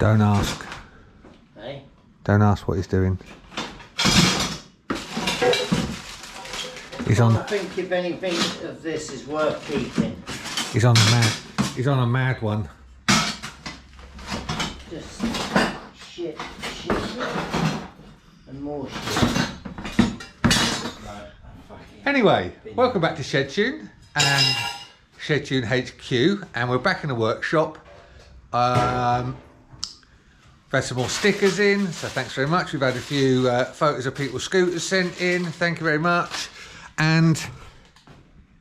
Don't ask. Hey? Don't ask what he's doing. He's on. I think if anything of this is worth keeping. He's on the mad. He's on a mad one. Just shit, and more shit. Anyway, welcome back to Shedtune and Shedtune HQ, and we're back in the workshop. We've had some more stickers in, so thanks very much. We've had a few photos of people's scooters sent in. Thank you very much. And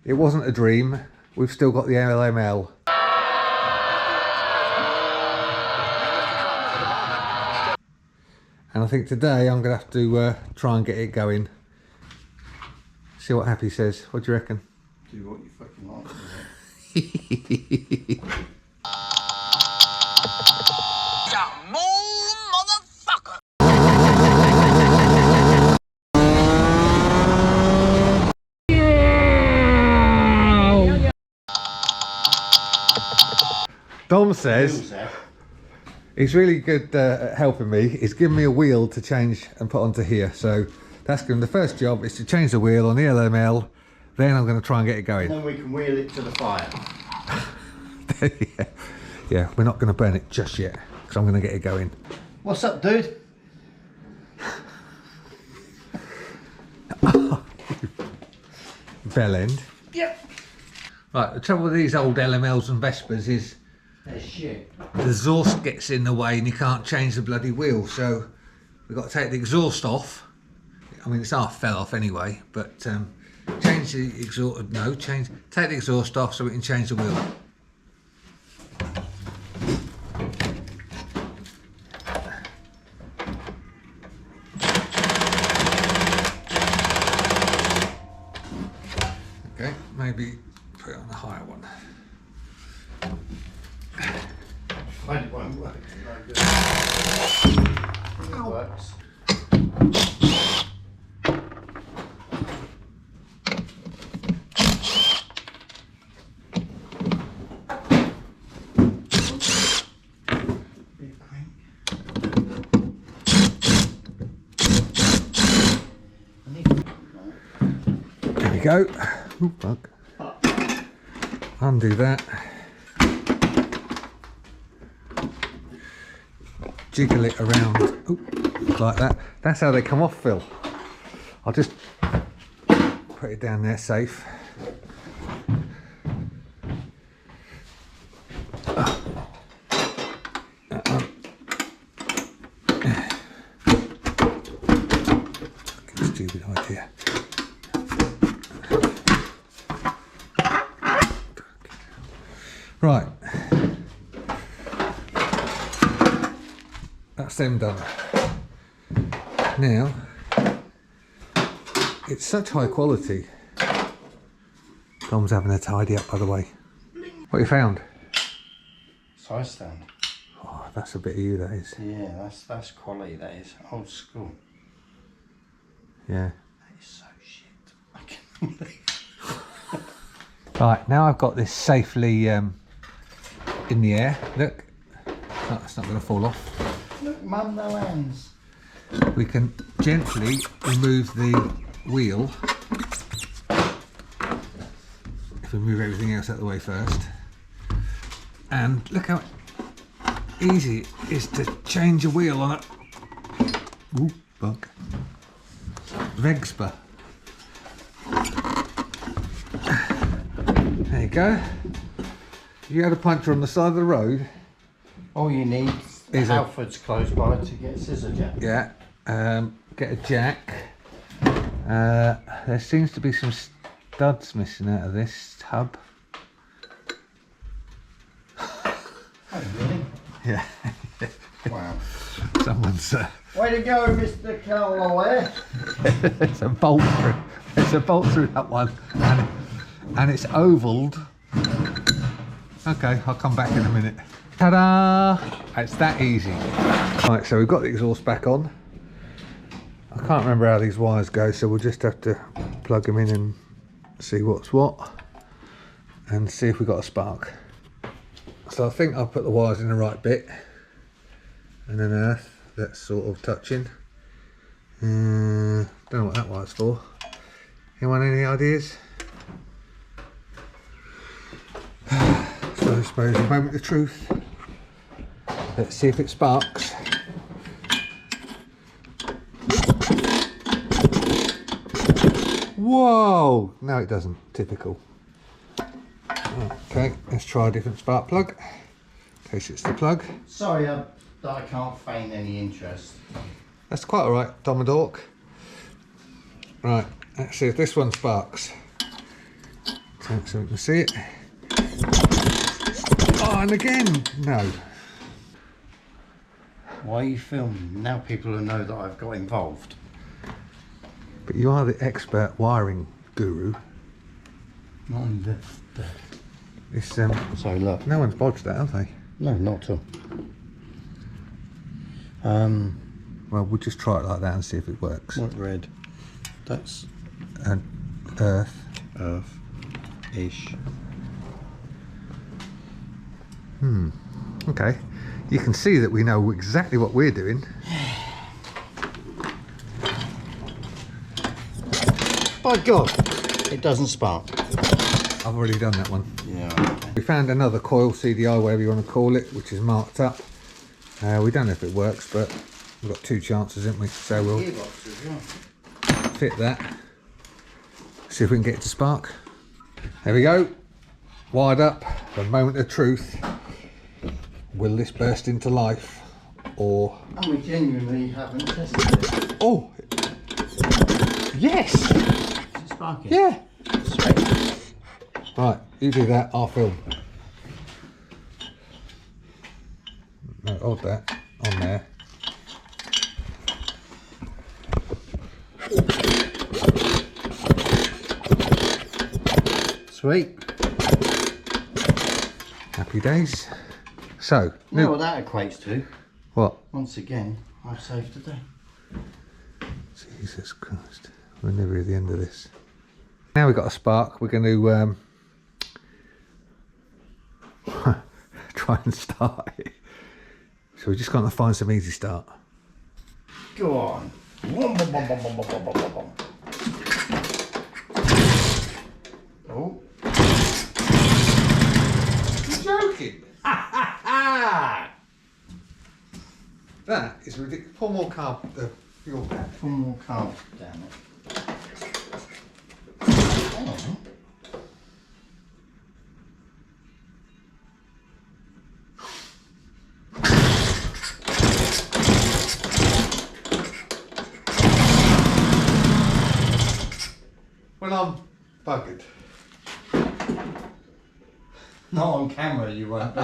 it wasn't a dream. We've still got the LML. And I think today I'm going to have to try and get it going. See what Happy says. What do you reckon? Do what you fucking like. Dom says he's really good at helping me. He's given me a wheel to change and put onto here. So that's going to be the first job, is to change the wheel on the LML. Then I'm going to try and get it going. And then we can wheel it to the fire. Yeah, we're not going to burn it just yet, because I'm going to get it going. What's up, dude? Bell end. Yep. Right, the trouble with these old LMLs and Vespas is they're shit. the exhaust gets in the way and you can't change the bloody wheel. So we've got to take the exhaust off. I mean, it's half fell off anyway, but change the exhaust. No, take the exhaust off so we can change the wheel. Okay, maybe put it on the higher one. It won't work. It works. There we go. Ooh, fuck. Undo that. Jiggle it around. Ooh, like that. That's how they come off, Phil. I'll just put it down there safe. Stupid idea. Right, that's them done. Now, it's such high quality. Dom's having a tidy up, by the way. What you found? Side stand. Oh, that's a bit of you, that is. Yeah, that's quality. That is old school. Yeah. That is so shit. I can't believe. Right, now I've got this safely in the air. Look, it's not going to fall off. Look, mum, no hands. We can gently remove the wheel. If we move everything else out of the way first. And look how easy it is to change a wheel on a VESPA. There you go. You had a puncture on the side of the road. All you need is Halford's close by to get a scissor jack. Yeah. Get a jack. There seems to be some studs missing out of this tub. Oh, really? Yeah. Wow. Someone's. Way to go, Mr. Calloway. It's a bolt through. It's a bolt through that one, and it's ovalled. Okay, I'll come back in a minute. Ta-da! It's that easy. Right, so we've got the exhaust back on. I can't remember how these wires go, so we'll just have to plug them in and see what's what, and see if we've got a spark. So I think I've put the wires in the right bit. and an earth that's sort of touching. Don't know what that wire's for. Anyone any ideas? So I suppose a moment of truth. Let's see if it sparks. Whoa! No, it doesn't. Typical. Okay, let's try a different spark plug. In case it's the plug. Sorry that I can't feign any interest. That's quite alright, Dom and Dork. Right, let's see if this one sparks. So we can see it. Oh, and again, no. Why are you filming? Now people will know that I've got involved. But you are the expert wiring guru. Not in the... This, So look. no one's bodged that, have they? No, not at all. Well, we'll just try it like that and see if it works. What red? That's... And earth. Earth-ish. Okay. You can see that we know exactly what we're doing. By God, it doesn't spark. I've already done that one. Yeah. Okay. We found another coil, CDI, whatever you want to call it, which is marked up. We don't know if it works, but we've got 2 chances, haven't we? So we'll fit that. See if we can get it to spark. There we go. Wired up. The moment of truth. Will this burst into life, or? And we genuinely haven't tested it. Oh, yes. Is it sparking? Yeah. Sweet. Right, you do that. I'll film. No, hold that on there. Sweet. Happy days. So, You know what that equates to? what? Once again, I've saved the day. Jesus Christ, we're never at the end of this. Now we've got a spark, we're going to try and start it. So we're just going to find some easy start. Go on. Oh. You're joking? That is ridiculous. Pour more fuel down. One more card, damn it. Oh. Well, I'm buggered. Not on camera, you won't be.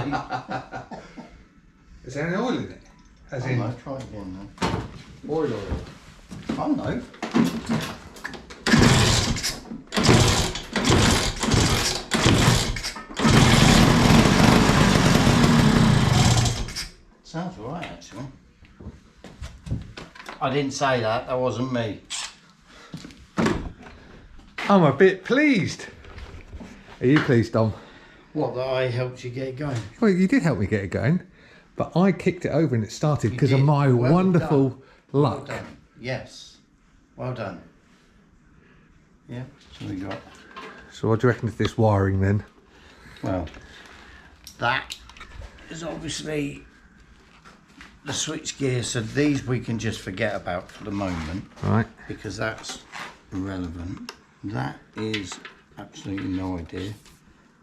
Is there any oil in it? As Oh, in no, try again then. oil. Oh no. Sounds alright actually. I didn't say that, that wasn't me. I'm a bit pleased. Are you pleased, Dom? What, that I helped you get it going? Well, you did help me get it going, but I kicked it over and it started because of did. my Well wonderful done. Well luck. done. Yes. Well done. Yeah, so we got... So what do you reckon of this wiring then? Well, that is obviously the switch gear, so these we can just forget about for the moment Right. because that's irrelevant. That is absolutely no idea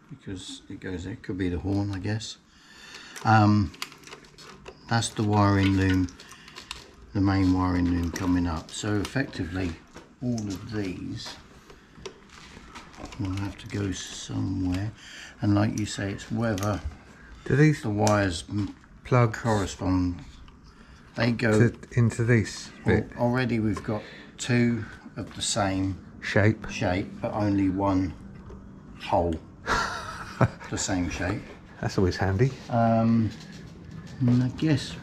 because it goes there. Could be the horn, I guess. That's the wiring loom, the main wiring loom coming up. So effectively all of these will have to go somewhere, and like you say, it's whether Do these the wires plug correspond. They go into this bit already. We've got 2 of the same shape? shape, but only 1 hole the same shape. That's always handy. And I guess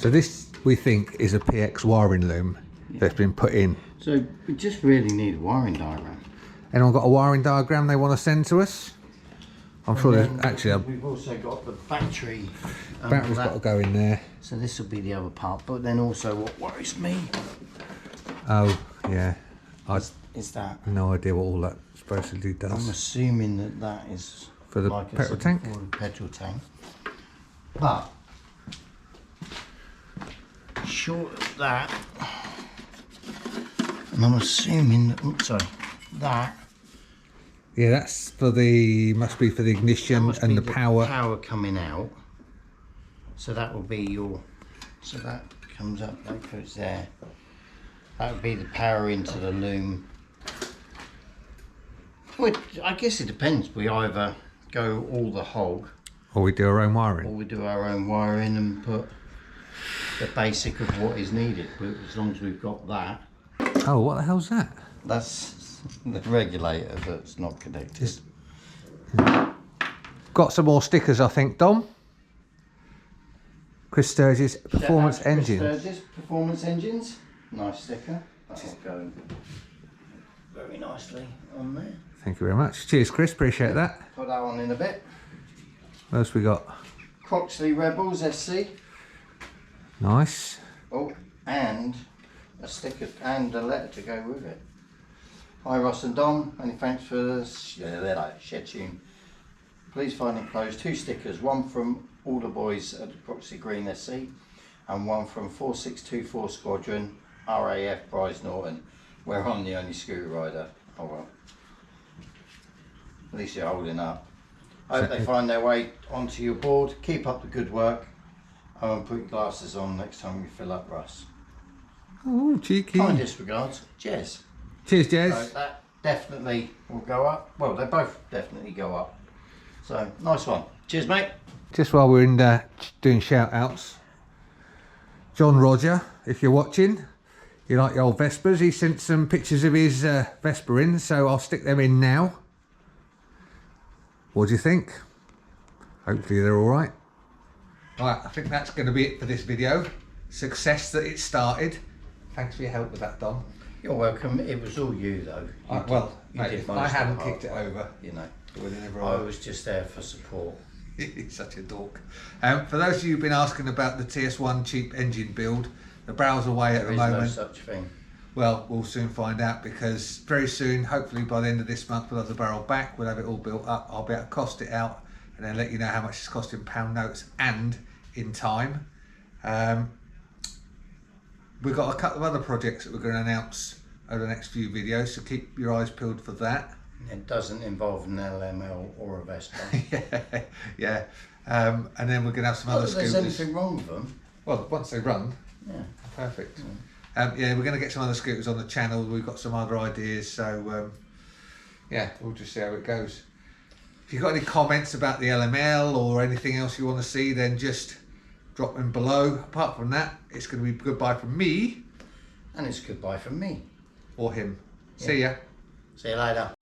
So this, we think, is a PX wiring loom that's been put in. so. We just really need a wiring diagram. Anyone got a wiring diagram they want to send to us? I'm sure there's actually we've also got the battery. battery's got to go in there. So this will be the other part. But then also what worries me Oh yeah, is that no idea what all that supposedly does. I'm assuming that that is For the like I petrol said tank? before, the petrol tank. But short of that, and I'm assuming that, oops, sorry, that Yeah, that's for the, must be for the ignition must and be the power. power coming out. So that will be your, so that comes up, that goes there. That would be the power into the loom. Well, I guess it depends. We either go all the hog, Or we do our own or wiring. we do our own wiring and put the basic of what is needed. But as long as we've got that, Oh, what the hell's that? that's the regulator that's not connected. Got some more stickers, I think, Dom. Chris Sturgis Performance Shout out to Chris Engine. Sturgis, Performance Engines. Nice sticker. That'll go very nicely on there. Thank you very much. Cheers, Chris. Appreciate that. Put that on in a bit. What else we got? Croxley Rebels SC. Nice. Oh, and a sticker and a letter to go with it. Hi Russ and Dom, many thanks for the Shedtune. Please find enclosed 2 stickers, one from all the boys at the Croxley Green SC and one from 4624 Squadron RAF Bryce Norton, where I'm the only scooter rider. Oh well. At least you're holding up. I hope they find their way onto your board. Keep up the good work. And put your glasses on next time you fill up, Russ. Oh, cheeky. Kindest regards, Jez. Cheers, So Jez. that definitely will go up. Well, they both definitely go up. So nice one. Cheers, mate. Just while we're in doing shout outs, John Roger, if you're watching, you like the old Vespas, he sent some pictures of his Vespa in, so I'll stick them in now. What do you think? Hopefully they're all right. Right, I think that's going to be it for this video. Success that it started. Thanks for your help with that, Dom. You're welcome. It was all you though. Mate, if I hadn't kicked it over, you know, it would have never I was just there for support. He's such a dork. For those of you who've been asking about the TS1 cheap engine build, the barrel's away at the moment. There is no such thing. Well, we'll soon find out, because very soon, hopefully by the end of this month, we'll have the barrel back, we'll have it all built up, I'll be able to cost it out and then let you know how much it's cost in pound notes and in time. We've got a couple of other projects that we're going to announce over the next few videos, so keep your eyes peeled for that. It doesn't involve an LML or a VESPA. Yeah. And then we're going to have some other Not that scooters. there's anything wrong with them. Well, once they run, Yeah. perfect. Yeah, we're going to get some other scooters on the channel. We've got some other ideas, so yeah, we'll just see how it goes. If you've got any comments about the LML or anything else you want to see, then just drop them below. Apart from that, it's going to be goodbye from me. And it's goodbye from me. Or him. Yeah. See ya. See you later.